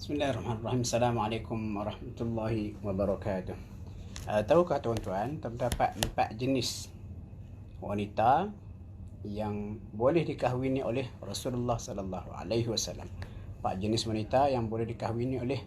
Bismillahirrahmanirrahim. Assalamualaikum warahmatullahi wabarakatuh. Tahukah tuan-tuan, terdapat 4 jenis wanita yang boleh dikahwini oleh Rasulullah sallallahu alaihi wasallam. 4 jenis wanita yang boleh dikahwini oleh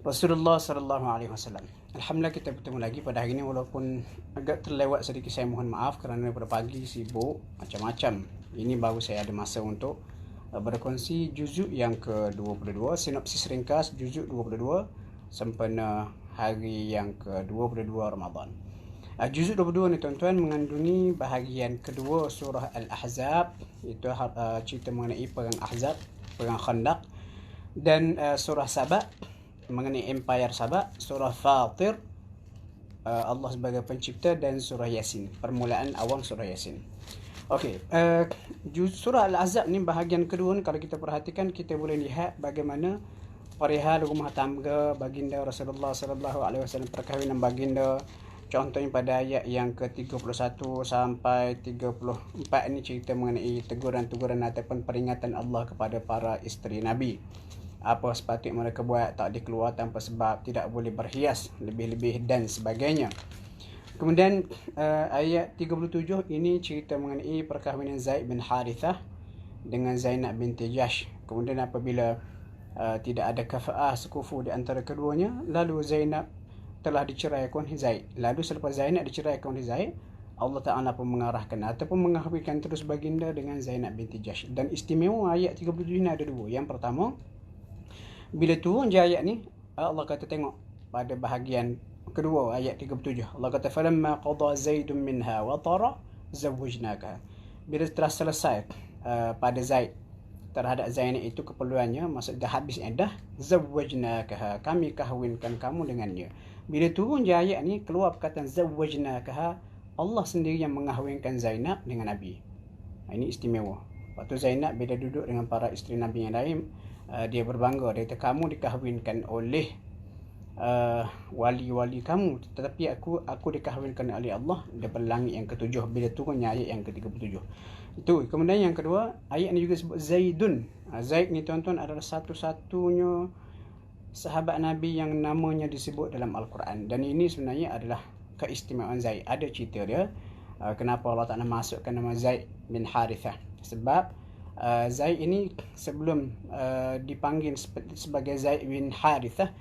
Rasulullah sallallahu alaihi wasallam. Alhamdulillah kita bertemu lagi pada hari ini, walaupun agak terlewat sedikit, saya mohon maaf kerana pada pagi sibuk macam-macam. Ini baru saya ada masa untuk berkongsi juzuk yang ke-22, sinopsis ringkas juzuk 22 sempena hari yang ke-22 Ramadan. Juzuk 22 ni tuan-tuan mengandungi bahagian kedua surah Al-Ahzab, iaitu cerita mengenai perang Ahzab, perang Khandaq, dan surah Saba mengenai Empire Saba, surah Fatir, Allah sebagai pencipta, dan surah Yasin, permulaan awal surah Yasin. Okey, surah Al-Ahzab ni bahagian kedua ni, kalau kita perhatikan, kita boleh lihat bagaimana perihal rumah tangga baginda Rasulullah sallallahu alaihi wasallam, perkahwinan baginda. Contohnya pada ayat yang ke-31 sampai 34 ni cerita mengenai teguran-teguran ataupun peringatan Allah kepada para isteri Nabi. Apa sepatutnya mereka buat, tak boleh keluar tanpa sebab, tidak boleh berhias lebih-lebih dan sebagainya. Kemudian ayat 37 ini cerita mengenai perkahwinan Zaid bin Harithah dengan Zainab binti Jahsh. Kemudian apabila tidak ada kafa'ah sekufu di antara keduanya, lalu Zainab telah diceraikan Zaid. Lalu selepas Zainab diceraikan Zaid, Allah Ta'ala pun mengarahkan ataupun mengahwikan terus baginda dengan Zainab binti Jahsh. Dan istimewa ayat 37 ini ada dua. Yang pertama, bila turun je ayat ni, Allah kata tengok pada bahagian kedua ayat 37, Allah kata falamma qada Zaidun minha wa tara zawwajnaka. Bila telah selesai pada Zaid terhadap Zainab itu keperluannya, maksud dah habis iddah, zawwajnaka, kami kahwinkan kamu dengannya. Bila turun je ayat ni, keluar perkataan zawwajnaka, Allah sendiri yang mengahwinkan Zainab dengan Nabi. Ini istimewa. Waktu Zainab bila duduk dengan para isteri Nabi yang lain, dia berbangga, dia kata kamu dikahwinkan oleh wali-wali kamu, tetapi aku dikahwinkan oleh Allah daripada langit yang ke-7 bila turunnya ayat yang ke-37 itu. Kemudian yang kedua, ayat ni juga sebut Zaidun. Zaid ni tuan-tuan adalah satu-satunya sahabat Nabi yang namanya disebut dalam Al-Quran, dan ini sebenarnya adalah keistimewaan Zaid. Ada cerita dia kenapa Allah Ta'ala masukkan nama Zaid bin Harithah, sebab Zaid ini sebelum dipanggil sebagai Zaid bin Harithah,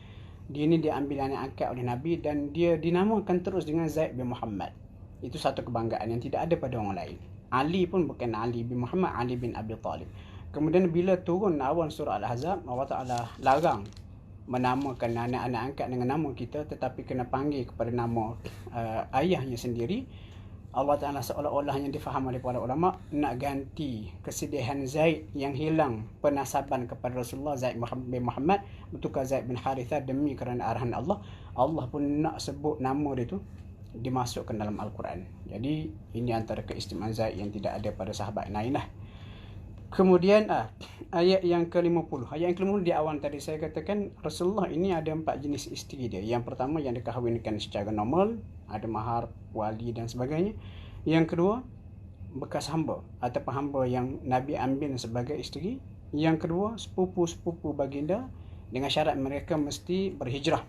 dia ni diambil anak angkat oleh Nabi dan dia dinamakan terus dengan Zaid bin Muhammad. Itu satu kebanggaan yang tidak ada pada orang lain. Ali pun bukan Ali bin Muhammad, Ali bin Abi Talib. Kemudian bila turun awal surah Al-Ahzab, Allah Ta'ala larang menamakan anak-anak angkat dengan nama kita, tetapi kena panggil kepada nama ayahnya sendiri. Allah Ta'ala seolah-olah yang difaham oleh para ulama, nak ganti kesedihan Zaid yang hilang penasaban kepada Rasulullah, Zaid bin Muhammad, bertukar Zaid bin Harithah demi kerana arahan Allah. Allah pun nak sebut nama dia tu dimasukkan dalam Al-Quran. Jadi ini antara keistimewaan Zaid yang tidak ada pada sahabat lain lah. Kemudian ayat yang ke-50. Ayat yang ke-50 di awal tadi saya katakan Rasulullah ini ada 4 jenis isteri dia. Yang pertama yang dikahwinkan secara normal, ada mahar, wali dan sebagainya. Yang kedua, bekas hamba ataupun hamba yang Nabi ambil sebagai isteri. Yang kedua, sepupu-sepupu baginda dengan syarat mereka mesti berhijrah.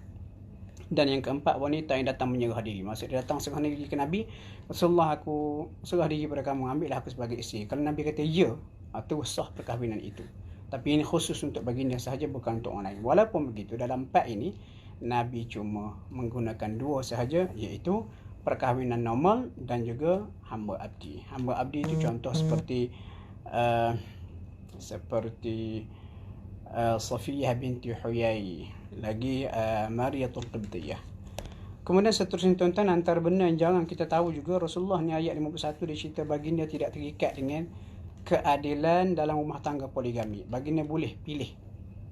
Dan yang keempat, wanita yang datang menyerah diri. Maksudnya datang serah diri ke Nabi, Rasulullah, aku serah diri pada kamu, ambillah aku sebagai isteri. Kalau Nabi kata ya, itu sah perkahwinan itu. Tapi ini khusus untuk baginda sahaja, bukan untuk orang lain. Walaupun begitu, dalam 4 ini Nabi cuma menggunakan 2 sahaja, iaitu perkahwinan normal dan juga hamba abdi. Hamba abdi itu contoh seperti Safiyah binti Huyai, lagi Mariyatul Qibtiyah. Kemudian seterusnya tuan-tuan, antara benda yang jangan kita tahu juga, Rasulullah ni ayat 51 dia cerita baginda tidak terikat dengan keadilan dalam rumah tangga poligami. Baginda boleh pilih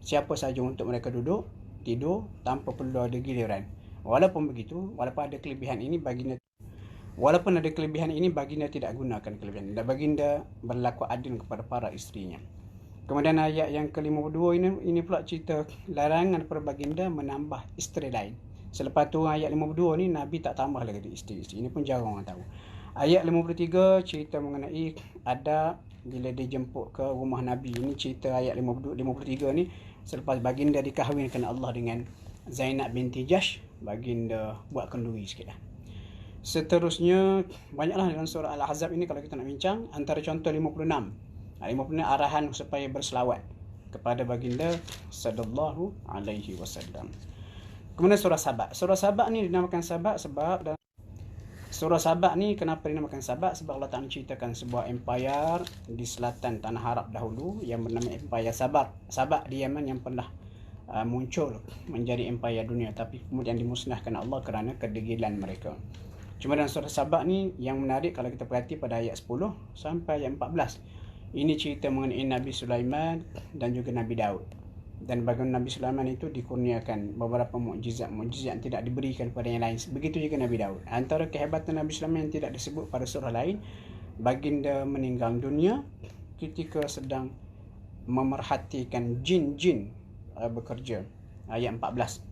siapa saja untuk mereka duduk, tidur tanpa perlu ada giliran. Walaupun begitu, walaupun ada kelebihan ini, baginda tidak gunakan kelebihan. Dan baginda berlaku adil kepada para isterinya. Kemudian ayat yang ke-52 ini pula cerita larangan kepada baginda menambah isteri lain. Selepas tu ayat 52 ni Nabi tak tambah lagi isteri-isteri. Ini pun jarang orang tahu. Ayat 53 cerita mengenai ada bila dia jemput ke rumah Nabi. Ini cerita ayat 53 ni. Selepas baginda dikahwinkan Allah dengan Zainab binti Jahsh, baginda buat kenduri sikit lah. Seterusnya, banyaklah dalam surah Al-Ahzab ini kalau kita nak bincang. Antara contoh 56 arahan supaya berselawat kepada baginda sallallahu alaihi wasallam. Kemudian surah Sabah. Surah Sabah ni dinamakan Sabah sebab surah Sabah ni kenapa dinamakan Sabah? Sebab Allah Ta'ala ceritakan sebuah empire di selatan tanah Arab dahulu yang bernama Empire Sabah di Yaman, yang pernah muncul menjadi empire dunia, tapi kemudian dimusnahkan Allah kerana kedegilan mereka. Cuma dalam surah Sabah ni yang menarik kalau kita perhati pada ayat 10 sampai ayat 14. Ini cerita mengenai Nabi Sulaiman dan juga Nabi Daud. Dan bagaimana Nabi Sulaiman itu dikurniakan beberapa mukjizat yang tidak diberikan kepada yang lain. Begitu juga Nabi Daud. Antara kehebatan Nabi Sulaiman yang tidak disebut pada surah lain, baginda meninggal dunia ketika sedang memerhatikan jin-jin bekerja. Ayat 14.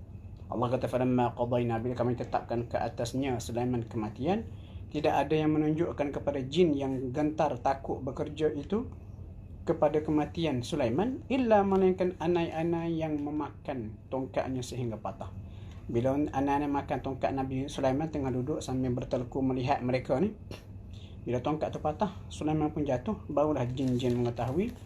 Allah kata, "Falamma qadayna," bila kami tetapkan ke atasnya Sulaiman kematian, tidak ada yang menunjukkan kepada jin yang gentar takut bekerja itu kepada kematian Sulaiman, illa melainkan anai-anai yang memakan tongkatnya sehingga patah. Bila anai-anai makan tongkat Nabi Sulaiman tengah duduk sambil bertelku melihat mereka ni, bila tongkat tu patah, Sulaiman pun jatuh, barulah jin-jin mengetahui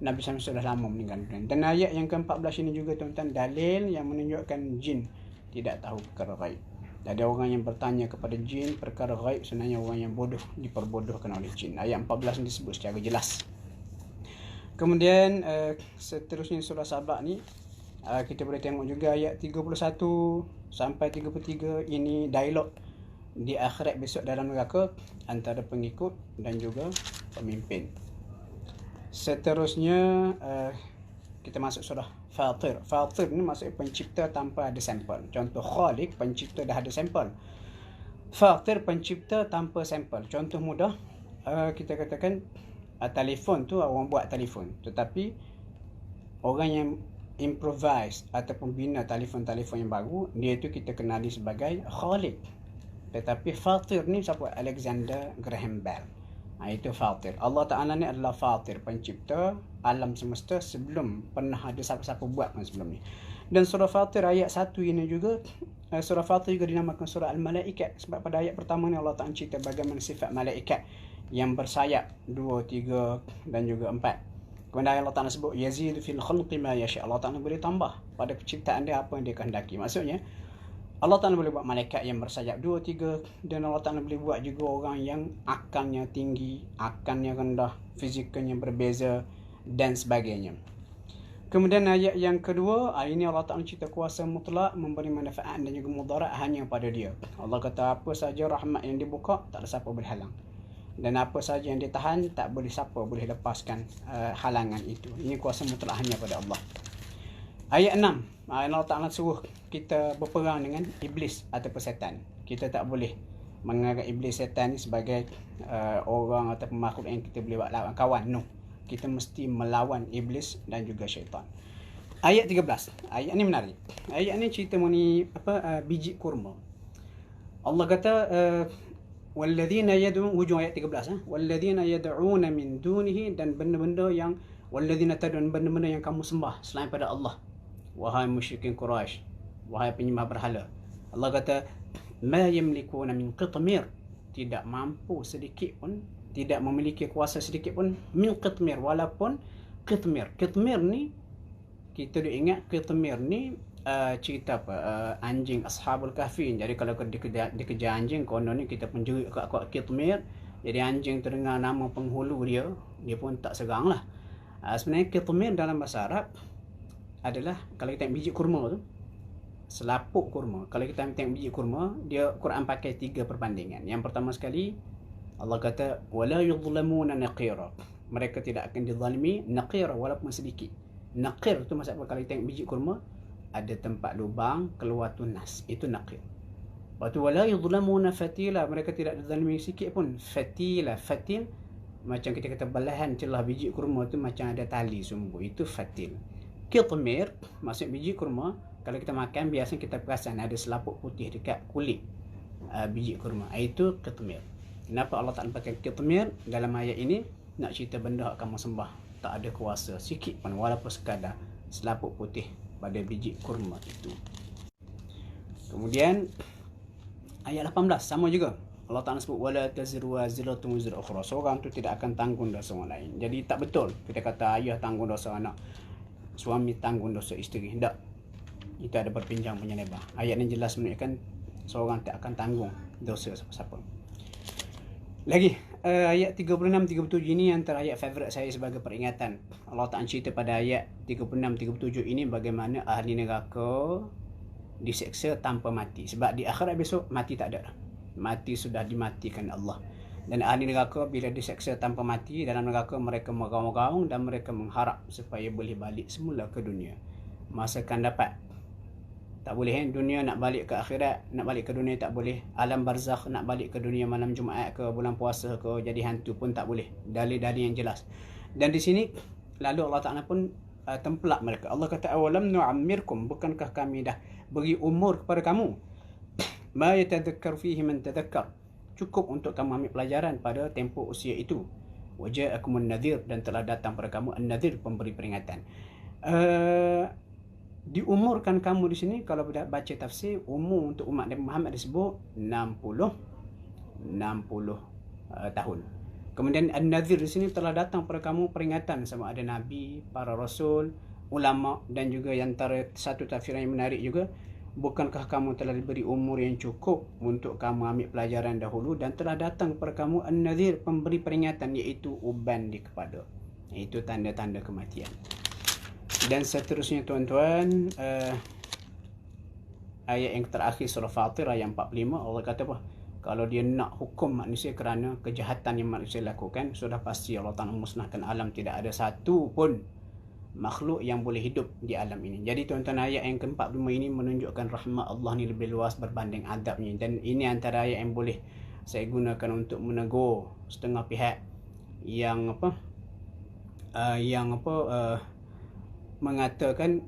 Nabi Sulaiman sudah lama meninggal dunia. Dan ayat yang ke-14 ini juga tuan-tuan, dalil yang menunjukkan jin tidak tahu perkara gaib. Ada orang yang bertanya kepada jin perkara gaib, sebenarnya orang yang bodoh, diperbodohkan oleh jin. Ayat 14 ini disebut secara jelas. Kemudian seterusnya surah Sabah ni kita boleh tengok juga ayat 31 sampai 33. Ini dialog di akhirat besok dalam neraka antara pengikut dan juga pemimpin. Seterusnya kita masuk surah Fatir. Fatir ni maksudnya pencipta tanpa ada sampel. Contoh Khaliq, pencipta dah ada sampel. Fatir, pencipta tanpa sampel. Contoh mudah, kita katakan telefon tu orang buat telefon, tetapi orang yang improvise ataupun bina telefon-telefon yang baru, dia tu kita kenali sebagai Khaliq. Tetapi Fatir ni siapa? Alexander Graham Bell. Itu Fatir. Allah Ta'ala ni adalah Fatir, pencipta alam semesta sebelum pernah ada siapa-siapa buat sebelum ni. Dan surah Fatir ayat 1 ini juga, surah Fatir juga dinamakan surah Al-Malaikat sebab pada ayat pertama ni Allah Ta'ala cerita bagaimana sifat malaikat yang bersayap 2, 3 dan juga 4. Kemudian Allah Ta'ala sebut yazidu fil khalqi ma yasha. Allah Ta'ala boleh tambah pada penciptaan dia apa yang dia kehendaki. Maksudnya Allah Ta'ala boleh buat malaikat yang bersayap 2, 3, dan Allah Ta'ala boleh buat juga orang yang akalnya tinggi, akalnya rendah, fizikalnya berbeza dan sebagainya. Kemudian ayat yang kedua, ini Allah Ta'ala cerita kuasa mutlak, memberi manfaat dan juga mudarat hanya pada dia. Allah kata apa saja rahmat yang dibuka, tak ada siapa boleh halang. Dan apa saja yang ditahan, tak boleh siapa boleh lepaskan halangan itu. Ini kuasa mutlak hanya pada Allah. Ayat 6, Allah Ta'ala suruh kita berperang dengan iblis ataupun setan. Kita tak boleh menganggap iblis setan ni sebagai orang ataupun makhluk yang kita boleh buat lawan kawan. No. Kita mesti melawan iblis dan juga syaitan. Ayat 13. Ayat ni menarik. Ayat ni cerita mengenai biji kurma. Allah kata walladzina yad'un, hujung ayat 13, walladzina yad'una min dunihi, dan benda-benda yang walladzina tad'un, benda-benda yang kamu sembah selain pada Allah. Wahai musyrikin Quraisy, wahai penyembah berhala. Allah kata ma yamlikuna min qitmir, tidak mampu sedikit pun, tidak memiliki kuasa sedikit pun min qitmir, walaupun qitmir. Qitmir ni kita dah ingat, qitmir ni cerita anjing Ashabul Kahfi. Jadi kalau dikejar anjing, konon ni kita pun jerit kat qitmir. Jadi anjing terdengar nama penghulu dia pun tak serang lah. Sebenarnya qitmir dalam bahasa Arab adalah, kalau kita tengok biji kurma tu, selapuk kurma. Kalau kita tengok biji kurma, dia Quran pakai 3 perbandingan. Yang pertama sekali Allah kata wala yuzlamuna naqira, mereka tidak akan dizalimi naqira walaupun sedikit. Naqir tu maksud apa? Kalau kita tengok biji kurma, ada tempat lubang keluar tunas, itu naqir. Lepas tu wala yuzlamuna fatila, mereka tidak dizalimi sikit pun. Fatila, fatil macam kita kata belahan celah biji kurma tu macam ada tali sumbu, itu fatil. Qitmir maksud biji kurma, kalau kita makan biasanya kita perasan ada selaput putih dekat kulit biji kurma, itu qitmir. Kenapa Allah Ta'ala pakai qitmir dalam ayat ini? nak cerita benda kamu sembah tak ada kuasa sikit pun walaupun sekadar selaput putih pada biji kurma itu. Kemudian ayat 18 sama juga. Allah Ta'ala sebut wala taziru waziratun wizra ukhra. Seorang tu tidak akan tanggung dosa orang lain. Jadi tak betul kita kata ayah tanggung dosa anak, suami tanggung dosa isteri. Tak. Itu ada berpinjang punya lebar. Ayat yang jelas menunjukkan seorang tak akan tanggung dosa siapa-siapa. Lagi ayat 36-37 ini antara ayat favorit saya sebagai peringatan. Allah Ta'ala cerita pada ayat 36-37 ini bagaimana ahli neraka diseksa tanpa mati. Sebab di akhirat besok mati tak ada. Mati sudah dimatikan Allah. Dan ahli neraka bila diseksa tanpa mati dalam neraka, mereka meraung-raung dan mereka mengharap supaya boleh balik semula ke dunia. Masa akan dapat. Tak boleh dunia nak balik ke akhirat, nak balik ke dunia tak boleh. Alam barzakh nak balik ke dunia malam Jumaat ke bulan puasa ke jadi hantu pun tak boleh. Dalil-dalil yang jelas. Dan di sini lalu Allah Ta'ala pun tempelak mereka. Allah kata awalam nu'ammirkum, bukankah kami dah beri umur kepada kamu? Ma yatadhakkar fihi man tadhakkar. Cukup untuk kamu ambil pelajaran pada tempoh usia itu. Waja'akumun nadhir, dan telah datang pada kamu an-nadhir, pemberi peringatan. Diumurkan kamu di sini kalau baca tafsir umur untuk umat Nabi Muhammad disebut 60 tahun. Kemudian an-nadhir di sini telah datang pada kamu peringatan sama ada nabi, para rasul, ulama, dan juga yang antara satu tafsir yang menarik juga, bukankah kamu telah diberi umur yang cukup untuk kamu ambil pelajaran dahulu dan telah datang kepada kamu an-nadhir, pemberi peringatan, iaitu uban di kepada. Itu tanda-tanda kematian. Dan seterusnya tuan-tuan, ayat yang terakhir surah Fatir ayat 45, Allah kata apa? Kalau dia nak hukum manusia kerana kejahatan yang manusia lakukan, sudah pasti Allah Ta'ala musnahkan alam, tidak ada satu pun makhluk yang boleh hidup di alam ini. Jadi tuan-tuan, ayat yang ke-45 ini menunjukkan rahmat Allah ni lebih luas berbanding adabnya. Dan ini antara ayat yang boleh saya gunakan untuk menegur setengah pihak yang mengatakan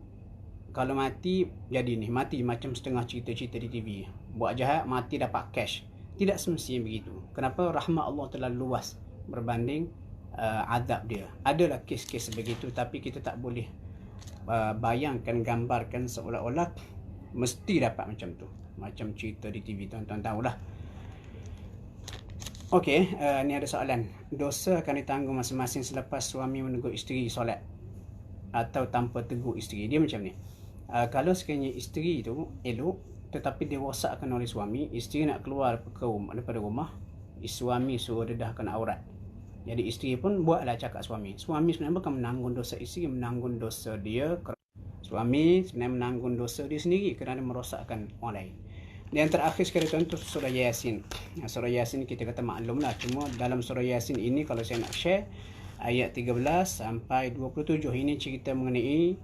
kalau mati jadi ni, mati macam setengah cerita-cerita di TV. Buat jahat mati dapat cash. Tidak semestinya begitu. Kenapa? Rahmat Allah terlalu luas berbanding azab dia. Adalah kes-kes begitu, tapi kita tak boleh bayangkan, gambarkan seolah-olah mesti dapat macam tu. Macam cerita di TV, tuan-tuan tahulah. Okey, ni ada soalan. Dosa akan ditanggung masing-masing selepas suami menegur isteri solat atau tanpa tegur isteri. Dia macam ni. Kalau sekiranya isteri itu elok tetapi dia rosakkan oleh suami, isteri nak keluar daripada rumah, suami suruh dedahkan aurat. Jadi isteri pun buatlah cakap suami. Suami sebenarnya bukan menanggung dosa isteri, menanggung dosa dia. Suami sebenarnya menanggung dosa dia sendiri kerana merosakkan orang lain. Dan yang terakhir sekali tuan tu surah Yasin. Surah Yasin kita kata maklum lah. Cuma dalam surah Yasin ini kalau saya nak share ayat 13 sampai 27 ini cerita mengenai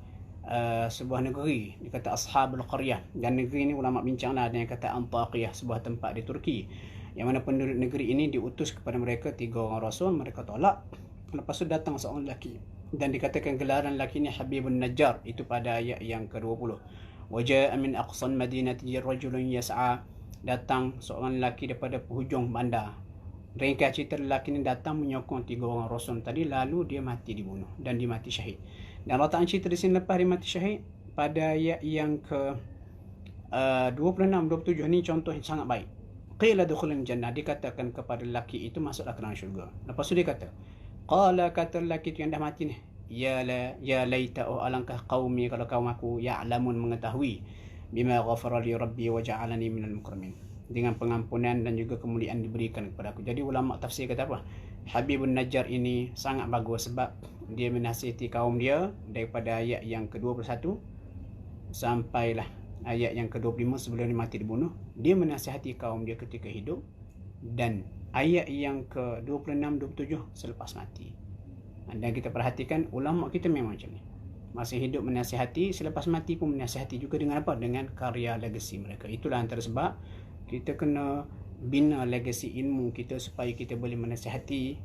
sebuah negeri. Dia kata Ashabul Qaryah. Dan negeri ini ulama bincang lah. Ada yang kata Antakiyah, sebuah tempat di Turki. Yang mana penduduk negeri ini diutus kepada mereka 3 orang rasul, mereka tolak. Lepas tu datang seorang lelaki dan dikatakan gelaran lelaki ini Habibun Najjar. Itu pada ayat yang ke-20. Waja'a min aqsan madinati rajulun yas'a. Datang seorang lelaki daripada penghujung bandar. Ringkas cerita, lelaki ini datang menyokong 3 orang rasul tadi, lalu dia mati dibunuh dan dia mati syahid. Dan Allah Ta'ala cerita di sini lepas dia mati syahid pada ayat yang ke 26-27 ni contoh yang sangat baik. Qila dukhulil jannah, dikatakan kepada lelaki itu masuklah ke dalam syurga. Lepas tu dia kata, qala, kata lelaki itu yang dah mati ni, ya laita, oh alangkah qaumi, kalau kaum aku ya'lamun, mengetahui, bima ghafara li rabbi wa ja'alani minal mukramin, dengan pengampunan dan juga kemuliaan diberikan kepada aku. Jadi ulama tafsir kata apa? Habibun Najjar ini sangat bagus sebab dia menasihati kaum dia daripada ayat yang ke-21 sampailah ayat yang ke-25 sebelum dia mati dibunuh. Dia menasihati kaum dia ketika hidup, dan ayat yang ke-26-27 selepas mati. Dan kita perhatikan ulama kita memang macam ni. Masih hidup menasihati, selepas mati pun menasihati juga dengan apa? Dengan karya legasi mereka. Itulah antara sebab kita kena bina legasi ilmu kita supaya kita boleh menasihati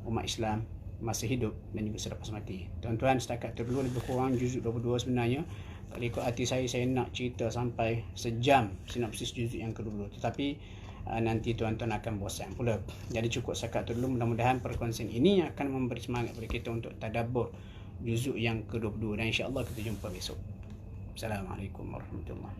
umat Islam masa hidup dan juga selepas mati. Tuan-tuan, setakat itu dulu, lebih kurang juzuk 22 sebenarnya. Kalau ikut hati saya nak cerita sampai sejam sinopsis juzuk yang kedua. Tetapi nanti tuan-tuan akan bosan pula. Jadi cukup setakat tu dulu. Mudah-mudahan perkongsian ini akan memberi semangat kepada kita untuk tadabbur juzuk yang ke-22 dan insya-Allah kita jumpa besok. Assalamualaikum warahmatullahi